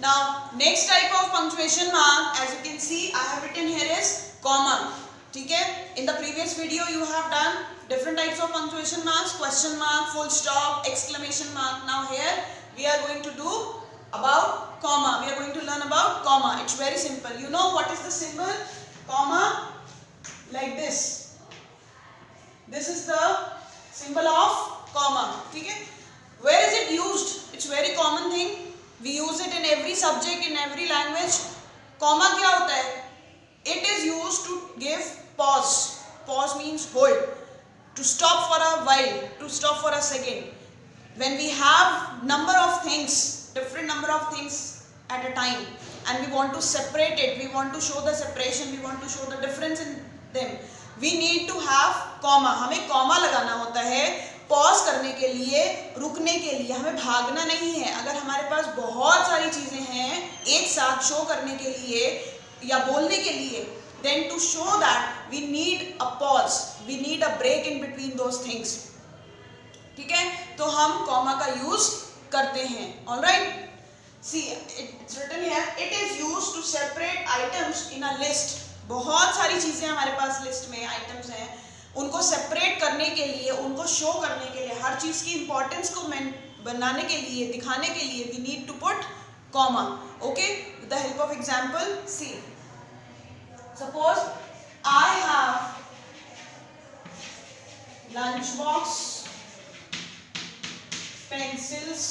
Now next type of punctuation mark, as you can see I have written here is comma. ठीक है, in the previous video you have done different types of punctuation marks, question mark, full stop, exclamation mark. Now here we are going to do about comma. We are going to learn about comma. It's very simple. You know what is the symbol comma? Like this. This is the symbol of comma. ठीक है, where is it used? It's very common thing. We use it in every subject, in every language. Comma क्या होता है? It is used to give pause. Pause means hold. To stop for a while, to stop for a second. When we have number of things, different number of things at a time, and we want to separate it, we want to show the separation, we want to show the difference in them, we need to have comma. हमें comma लगाना होता है pause करने के लिए, रुकने के लिए. हमें भागना नहीं है. अगर हमारे पास बहुत सारी चीजें हैं एक साथ शो करने के लिए या बोलने के लिए, then to show that we need a pause, we need a break in between those things. ठीक है, तो हम कॉमा का यूज करते हैं. Alright, see it's written here, it is used to separate items in a list. बहुत सारी चीजें हमारे पास लिस्ट में आइटम्स हैं, उनको सेपरेट करने के लिए, उनको शो करने के लिए, हर चीज की इंपॉर्टेंस को बनाने के लिए, दिखाने के लिए we need to put comma. Okay, with the help of example, see suppose I have lunch box, pencils,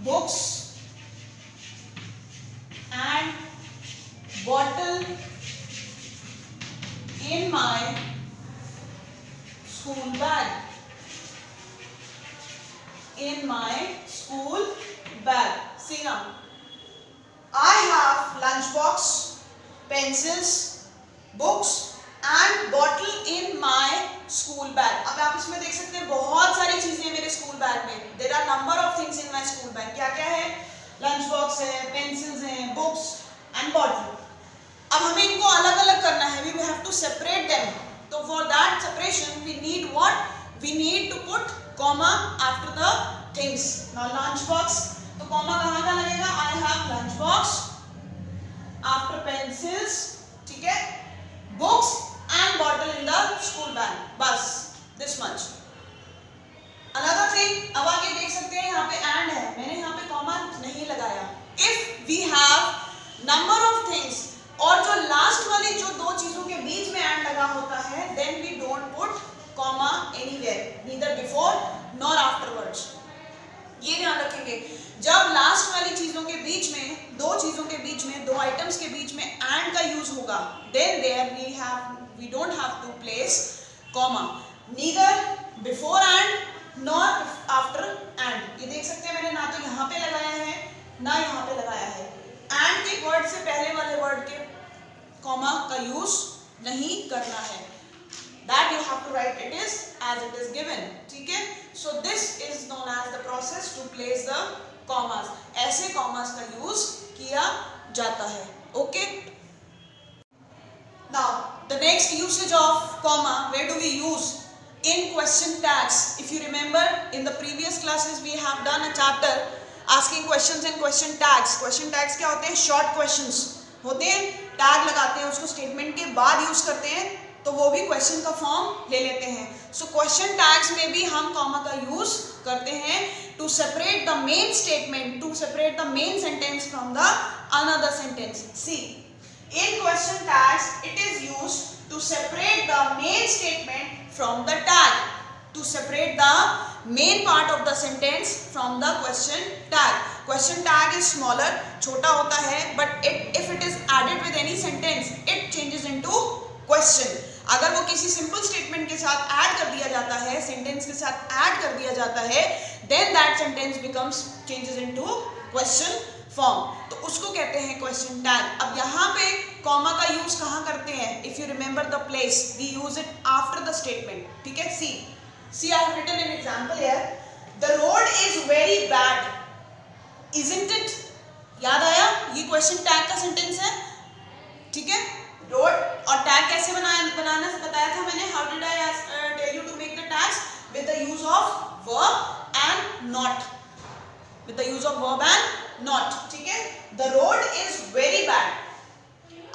books and bottle in my school bag. In my school bag. See now, I have lunch box, pencils, books and bottle in my school bag. अब आप इसमें देख सकते हैं बहुत सारी चीजें मेरे स्कूल बैग में. There are number of things in my school bag. क्या क्या है? लंच बॉक्स है, पेंसिल्स हैं, बुक्स एंड बॉटल. अब हमें इनको अलग अलग करना है. We have to separate them. तो for that separation we need what? We need to put comma after the things. Now lunch box, तो कॉमा कहाँ का लगेगा? I have lunch box, after pencils, ठीक है, books and bottle in the school bag. बस this much. Another thing, अब आगे देख सकते हैं यहाँ पे एंड है, मैंने यहाँ पे कॉमा नहीं लगाया. If we have number of things, और जो लास्ट वाली जो दो चीजों के बीच में एंड लगा होता है, then we don't put comma anywhere, neither before nor afterwards. ये ध्यान रखेंगे, जब लास्ट वाली चीजों के बीच में, दो चीजों के बीच में, दो आइटम्स के बीच में एंड का यूज होगा, then there we don't have to place comma, neither before and not after and. ये देख सकते हैं मैंने ना तो यहाँ पे लगाया है ना यहाँ पे लगाया है. एंड के वर्ड से पहले वाले वर्ड के कॉमा का यूज नहीं करना है. That you have to write it is as it is given. ठीक है, so this is known as the process to place the commas. ऐसे कॉमास का यूज किया जाता है. Okay, now the next usage of comma, where do we use? In question tags. If you remember, in the previous classes we have done a chapter asking questions in question tags. Question tags क्या होते हैं? Short questions होते हैं, tag लगाते हैं, उसको statement के बाद यूज करते हैं, तो वो भी क्वेश्चन का फॉर्म ले लेते हैं. सो क्वेश्चन टैग्स में भी हम कॉमा का यूज करते हैं to separate the main statement, to separate the main sentence from the another sentence. See, in question tags it is used to separate the main statement from the tag, to separate the main part of the sentence from the question tag. Question tag is smaller, छोटा होता है, but if it is added with any sentence, it changes into question. अगर वो किसी simple statement के साथ add कर दिया जाता है, सेंटेंस के साथ ऐड कर दिया जाता है, then that sentence becomes changes into question form. तो उसको कहते हैं क्वेश्चन टैग. अब यहाँ पे कॉमा का यूज कहाँ करते हैं? If you remember the place, we use it after the statement. ठीक है, see I have written an example here. The road is very bad, isn't it? याद आया? ये क्वेश्चन टैग का सेंटेंस है. ठीक है, रोड और टैग कैसे बनाना बताया था मैंने. How did I tell you to make the tags? With the use of verb and not. with the use of verb and not. ठीक है, the road is very bad.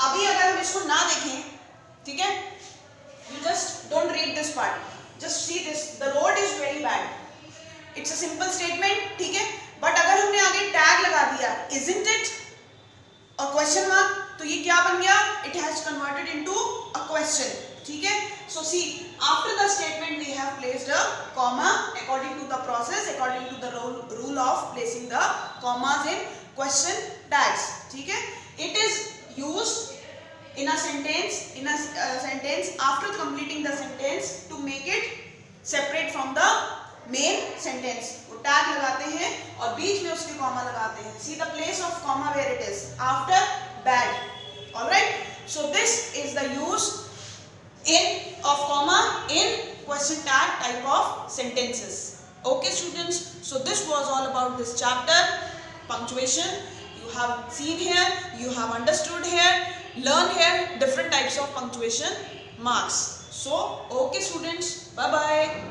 अभी अगर हम इसको ना देखें, ठीक है, you just don't read this part, just see this, the road is very bad. It's a simple statement, ठीक है, but अगर हमने आगे tag लगा दिया isn't it और question mark, तो ये क्या बन गया, it has converted into a question. ठीक है, so see, after the statement we have placed a comma according to the process, according to the rule of placing the commas in question tags. ठीक है, it is used in a sentence after completing the sentence to make it separate from the main sentence. वो tag लगाते हैं और बीच में उसके comma लगाते हैं. See the place of comma where it is after bad. All right, so this is the use of comma in question tag type of sentences. Okay students, so this was all about this chapter, punctuation. You have seen here, you have understood here, learned here different types of punctuation marks. So okay students, bye bye.